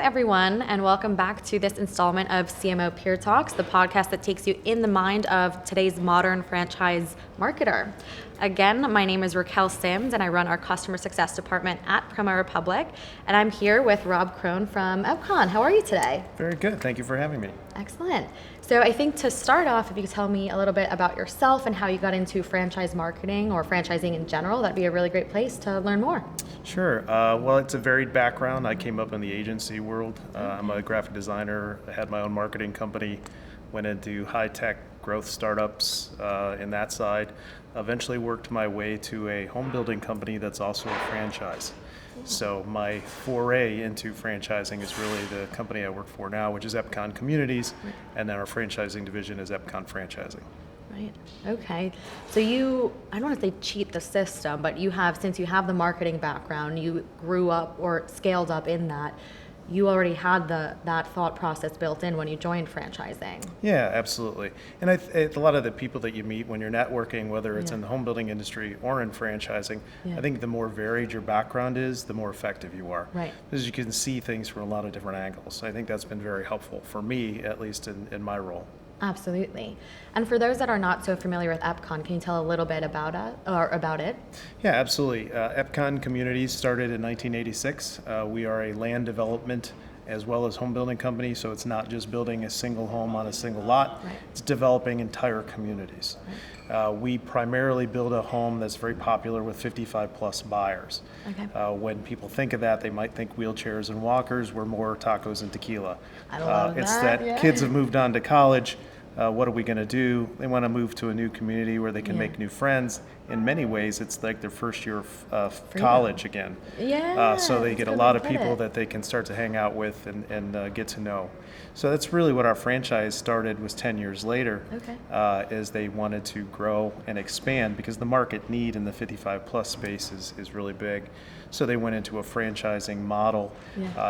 everyone, and welcome back to this installment of CMO Peer Talks, the podcast that takes you in the mind of today's modern franchise marketer. Again, my name is Raakkel Sims, and I run our customer success department at PromoRepublic, and I'm here with Rob Krohn from Epcon. How are you today? Very good. Thank you for having me. Excellent. So I think to start off, if you could tell me a little bit about yourself and how you got into franchise marketing or franchising in general, that'd be a really great place to learn more. Sure. Well, it's a varied background. I came up in the agency world. I'm a graphic designer. I had my own marketing company, went into high-tech growth startups in that side. Eventually worked my way to a home building company that's also a franchise. So my foray into franchising is really the company I work for now, which is Epcon Communities, and then our franchising division is Epcon Franchising. Right. Okay. So I don't want to say cheat the system, but since you have the marketing background, you grew up or scaled up in that, you already had that thought process built in when you joined franchising. Yeah, absolutely. And a lot of the people that you meet when you're networking, whether it's in the home building industry or in franchising, I think the more varied your background is, the more effective you are. Right. Because you can see things from a lot of different angles. I think that's been very helpful for me, at least in my role. Absolutely. And for those that are not so familiar with Epcon, can you tell a little bit about it? Yeah, absolutely. Epcon Communities started in 1986. We are a land development as well as home building company, so it's not just building a single home on a single lot. Right. It's developing entire communities. Right. We primarily build a home that's very popular with 55 plus buyers. Okay. When people think of that, they might think wheelchairs and walkers. We're more tacos and tequila. I love it's that kids have moved on to college. What are we going to do? They want to move to a new community where they can make new friends. In many ways, it's like their first year of college again. Yeah. So they get a lot of people that they can start to hang out with and get to know. So that's really what our franchise started, was 10 years later, as they wanted to grow and expand because the market need in the 55 plus space is really big. So they went into a franchising model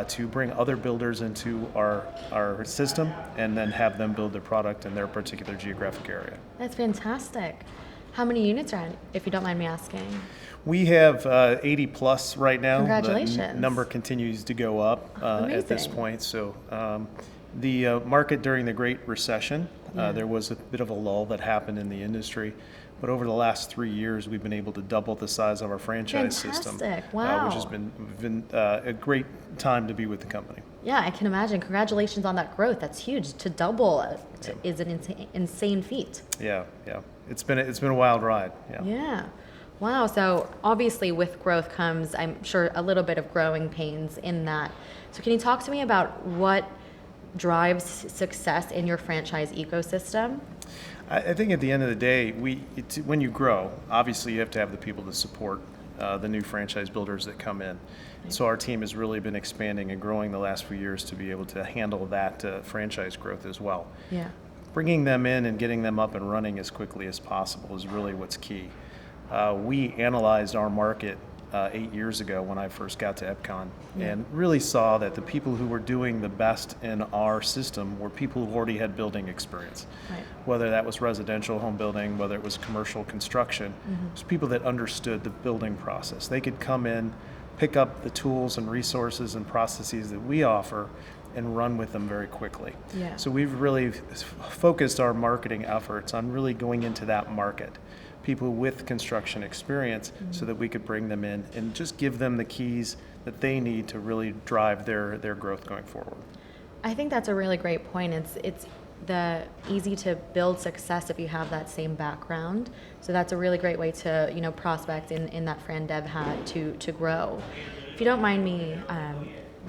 to bring other builders into our system and then have them build their product in their particular geographic area. That's fantastic. How many units are in, if you don't mind me asking? We have 80 plus right now. Congratulations. The number continues to go up at this point. So the market during the Great Recession, there was a bit of a lull that happened in the industry. But over the last 3 years, we've been able to double the size of our franchise system, wow. Which has been a great time to be with the company. Yeah, I can imagine. Congratulations on that growth. That's huge. To double is an insane feat. Yeah. It's been a wild ride. Yeah. Wow. So obviously with growth comes, I'm sure, a little bit of growing pains in that. So can you talk to me about what drives success in your franchise ecosystem? I think at the end of the day, when you grow, obviously you have to have the people to support the new franchise builders that come in. So our team has really been expanding and growing the last few years to be able to handle that franchise growth as well. Yeah. Bringing them in and getting them up and running as quickly as possible is really what's key. We analyzed our market 8 years ago when I first got to Epcon and really saw that the people who were doing the best in our system were people who already had building experience. Right. Whether that was residential home building, whether it was commercial construction, it was people that understood the building process. They could come in, pick up the tools and resources and processes that we offer and run with them very quickly. Yeah. So we've really focused our marketing efforts on really going into that market, people with construction experience, so that we could bring them in and just give them the keys that they need to really drive their growth going forward. I think that's a really great point. It's the easy to build success if you have that same background. So that's a really great way to prospect in that Fran Dev hat to grow. If you don't mind me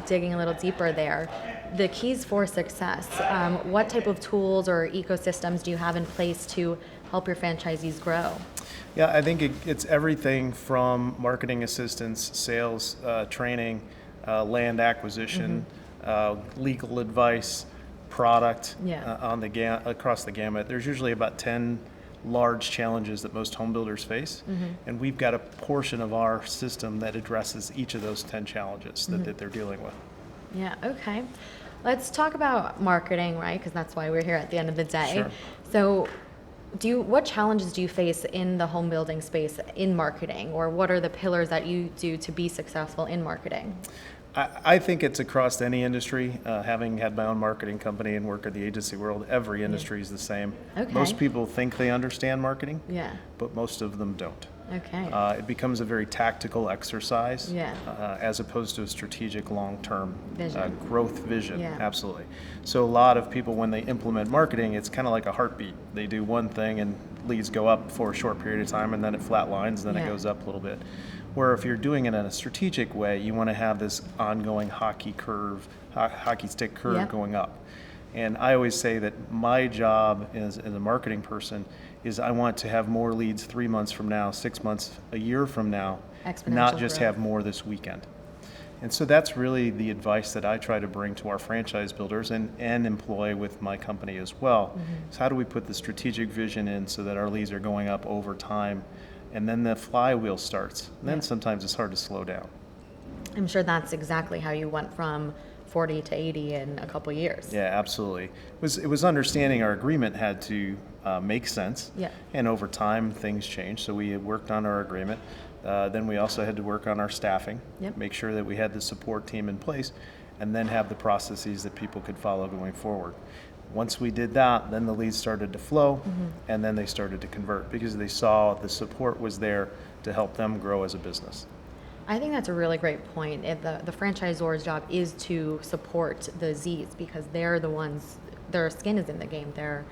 digging a little deeper there, the keys for success, what type of tools or ecosystems do you have in place to help your franchisees grow? Yeah, I think it's everything from marketing assistance, sales, training, land acquisition, legal advice, product across the gamut. There's usually about 10 large challenges that most home builders face, and we've got a portion of our system that addresses each of those 10 challenges that they're dealing with. Yeah, okay. Let's talk about marketing, right? Because that's why we're here at the end of the day. Sure. So what challenges do you face in the home building space in marketing, or what are the pillars that you do to be successful in marketing? I think it's across any industry. Having had my own marketing company and work in the agency world, every industry is the same. Okay. Most people think they understand marketing, Yeah. but most of them don't. Okay. It becomes a very tactical exercise, Yeah. as opposed to a strategic long-term Vision. growth vision. Yeah. Absolutely. So a lot of people, when they implement marketing, it's kind of like a heartbeat. They do one thing and leads go up for a short period of time, and then it flatlines, then it Yeah. goes up a little bit. Where if you're doing it in a strategic way, you want to have this ongoing hockey stick curve Yep. going up. And I always say that my job as a marketing person is I want to have more leads 3 months from now, 6 months, a year from now, Exponential not just growth. have more this weekend. And so that's really the advice that I try to bring to our franchise builders and employ with my company as well. So how do we put the strategic vision in so that our leads are going up over time, and then the flywheel starts. And then Yeah. sometimes it's hard to slow down. I'm sure that's exactly how you went from 40 to 80 in a couple years. Yeah, absolutely. It was understanding our agreement had to make sense. Yeah. And over time, things changed. So we had worked on our agreement. Then we also had to work on our staffing, Yep. make sure that we had the support team in place, and then have the processes that people could follow going forward. Once we did that, then the leads started to flow, and then they started to convert because they saw the support was there to help them grow as a business. I think that's a really great point. The franchisor's job is to support the Z's because they're the ones, their skin is in the game. They're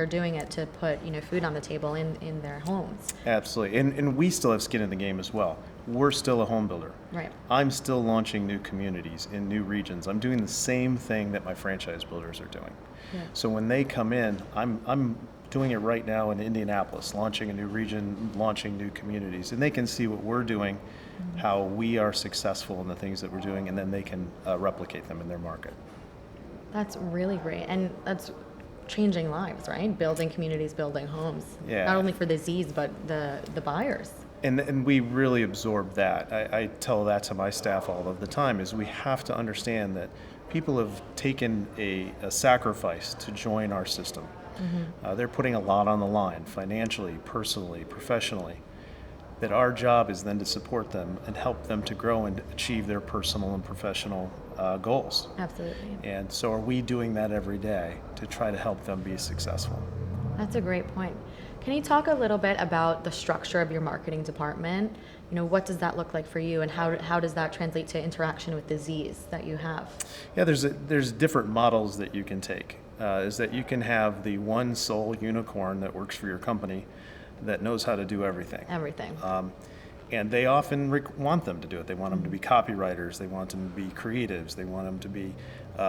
doing it to put food on the table in their homes. Absolutely. And we still have skin in the game as well. We're still a home builder. Right. I'm still launching new communities in new regions. I'm doing the same thing that my franchise builders are doing. Yeah. So when they come in, I'm doing it right now in Indianapolis, launching a new region, launching new communities. And they can see what we're doing, how we are successful in the things that we're doing, and then they can replicate them in their market. That's really great. And that's changing lives, right? Building communities, building homes. Yeah. Not only for the Z's, but the buyers. And we really absorb that. I tell that to my staff all of the time, is we have to understand that people have taken a sacrifice to join our system. They're putting a lot on the line, financially, personally, professionally, that our job is then to support them and help them to grow and achieve their personal and professional goals. Absolutely. And so are we doing that every day to try to help them be successful? That's a great point. Can you talk a little bit about the structure of your marketing department? What does that look like for you, and how does that translate to interaction with the Z's that you have? Yeah, there's different models that you can take. Is that you can have the one sole unicorn that works for your company that knows how to do everything. Everything. And they often want them to do it. They want them to be copywriters. They want them to be creatives. They want them to be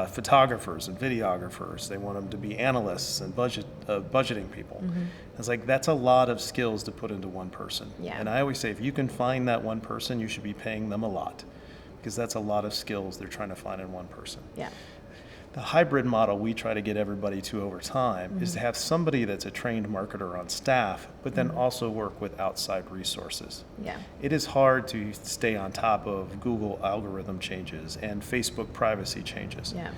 photographers and videographers. They want them to be analysts and budgeting people. It's like that's a lot of skills to put into one person. Yeah. And I always say if you can find that one person, you should be paying them a lot because that's a lot of skills they're trying to find in one person. Yeah. The hybrid model we try to get everybody to over time is to have somebody that's a trained marketer on staff, but then also work with outside resources. Yeah. It is hard to stay on top of Google algorithm changes and Facebook privacy changes. Yeah.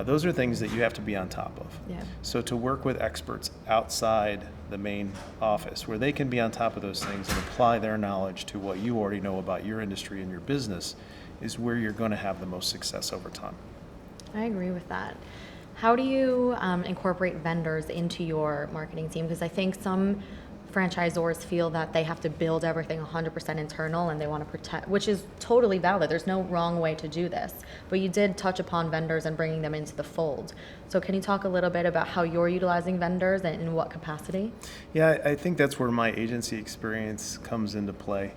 Those are things that you have to be on top of. Yeah. So to work with experts outside the main office where they can be on top of those things and apply their knowledge to what you already know about your industry and your business is where you're going to have the most success over time. I agree with that. How do you incorporate vendors into your marketing team? Because I think some franchisors feel that they have to build everything 100% internal and they want to protect, which is totally valid. There's no wrong way to do this. But you did touch upon vendors and bringing them into the fold. So can you talk a little bit about how you're utilizing vendors and in what capacity? Yeah, I think that's where my agency experience comes into play.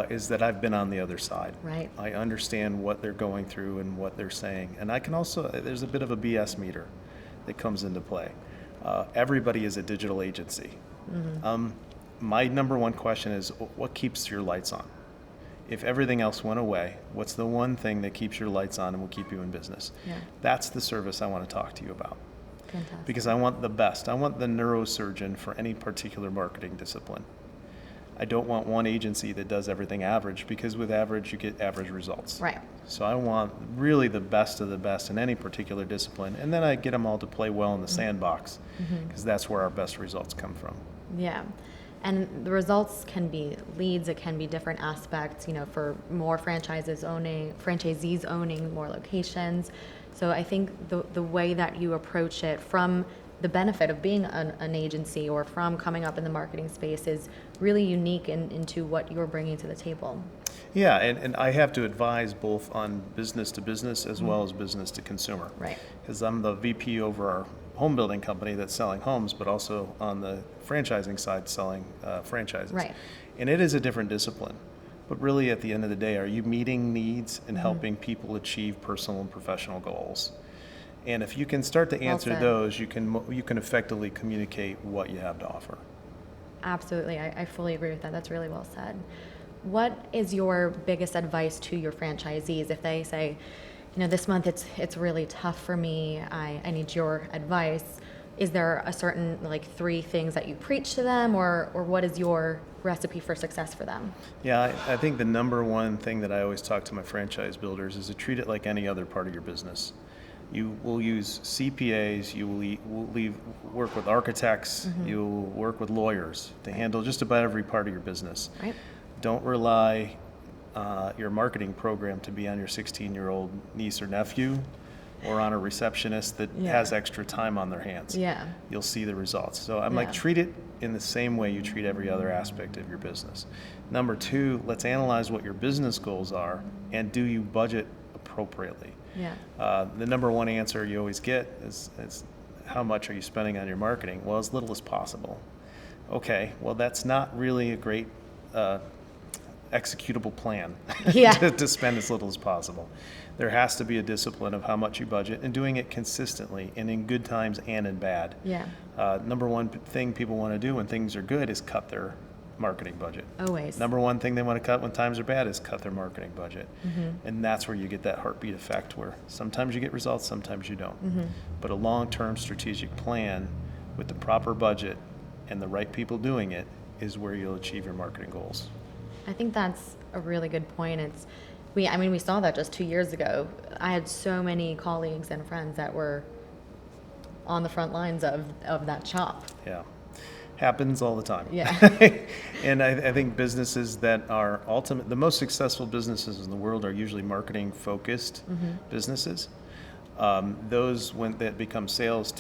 Is that I've been on the other side. Right. I understand what they're going through and what they're saying. And I can also, there's a bit of a BS meter that comes into play. Everybody is a digital agency. My number one question is, what keeps your lights on? If everything else went away, what's the one thing that keeps your lights on and will keep you in business? Yeah. That's the service I want to talk to you about. Fantastic. Because I want the best. I want the neurosurgeon for any particular marketing discipline. I don't want one agency that does everything average, because with average you get average results. Right. So I want really the best of the best in any particular discipline, and then I get them all to play well in the sandbox, because that's where our best results come from. Yeah. And the results can be leads, it can be different aspects, for more franchisees owning more locations. So I think the way that you approach it from the benefit of being an agency or from coming up in the marketing space is really unique into what you're bringing to the table. Yeah, and I have to advise both on business to business as well as business to consumer. Right. Because I'm the VP over our home building company that's selling homes, but also on the franchising side selling franchises. Right. And it is a different discipline. But really at the end of the day, are you meeting needs and helping people achieve personal and professional goals? And if you can start to answer those, you can effectively communicate what you have to offer. Absolutely. I fully agree with that. That's really well said. What is your biggest advice to your franchisees if they say, this month it's really tough for me, I need your advice? Is there a certain 3 things that you preach to them, or what is your recipe for success for them? Yeah, I think the number one thing that I always talk to my franchise builders is to treat it like any other part of your business. You will use CPAs, you will work with architects, you will work with lawyers to handle just about every part of your business. Right. Don't rely your marketing program to be on your 16-year-old niece or nephew or on a receptionist that has extra time on their hands. Yeah. You'll see the results. So I'm treat it in the same way you treat every other aspect of your business. Number 2, let's analyze what your business goals are, and do you budget appropriately? Yeah. The number one answer you always get is how much are you spending on your marketing? Well, as little as possible. Okay, well that's not really a great executable plan to spend as little as possible. There has to be a discipline of how much you budget and doing it consistently and in good times and in bad. Yeah. Number one thing people want to do when things are good is cut their marketing budget. Always. Number one thing they want to cut when times are bad is cut their marketing budget. And that's where you get that heartbeat effect where sometimes you get results, sometimes you don't. But a long-term strategic plan with the proper budget and the right people doing it is where you'll achieve your marketing goals. I think that's a really good point. We saw that just 2 years ago. I had so many colleagues and friends that were on the front lines of that shop. Yeah. Happens all the time. Yeah. And I think businesses that are the most successful businesses in the world are usually marketing focused businesses. Those that become sales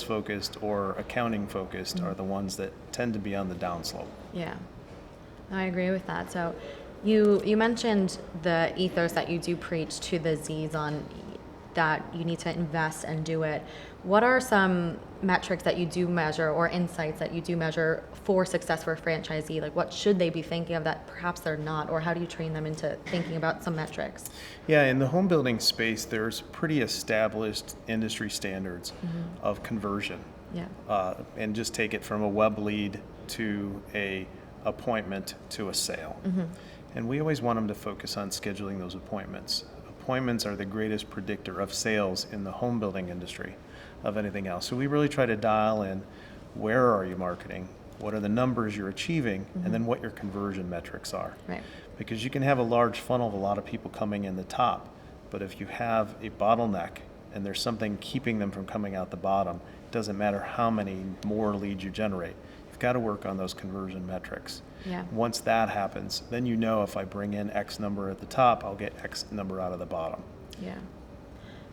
focused or accounting focused are the ones that tend to be on the downslope. Yeah, I agree with that. So you mentioned the ethos that you do preach to the Z's on that you need to invest and do it. What are some metrics that you do measure or insights that you do measure for success for a franchisee? What should they be thinking of that perhaps they're not, or how do you train them into thinking about some metrics? Yeah, in the home building space, there's pretty established industry standards of conversion. Yeah. And just take it from a web lead to a appointment to a sale. And we always want them to focus on scheduling those appointments. Appointments are the greatest predictor of sales in the home building industry of anything else. So we really try to dial in where are you marketing, what are the numbers you're achieving, and then what your conversion metrics are. Right. Because you can have a large funnel of a lot of people coming in the top, but if you have a bottleneck and there's something keeping them from coming out the bottom, it doesn't matter how many more leads you generate. You've got to work on those conversion metrics. Yeah. Once that happens, then you know if I bring in X number at the top, I'll get X number out of the bottom. Yeah.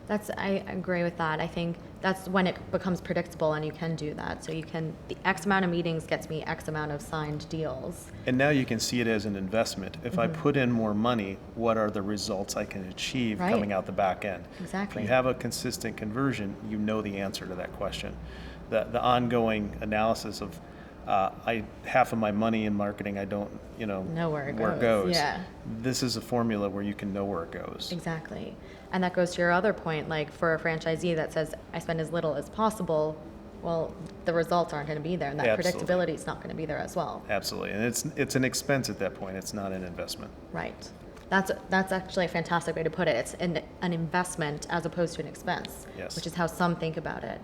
I agree with that. I think that's when it becomes predictable and you can do that. So the X amount of meetings gets me X amount of signed deals. And now you can see it as an investment. If I put in more money, what are the results I can achieve coming out the back end? Exactly. If you have a consistent conversion, you know the answer to that question. The ongoing analysis of half of my money in marketing, I don't, know where it goes. Yeah. This is a formula where you can know where it goes. Exactly. And that goes to your other point, for a franchisee that says, I spend as little as possible, well, the results aren't going to be there, and that Absolutely. predictability is not going to be there as well. Absolutely. And it's an expense at that point. It's not an investment. Right. That's actually a fantastic way to put it. It's an investment as opposed to an expense, Yes. which is how some think about it.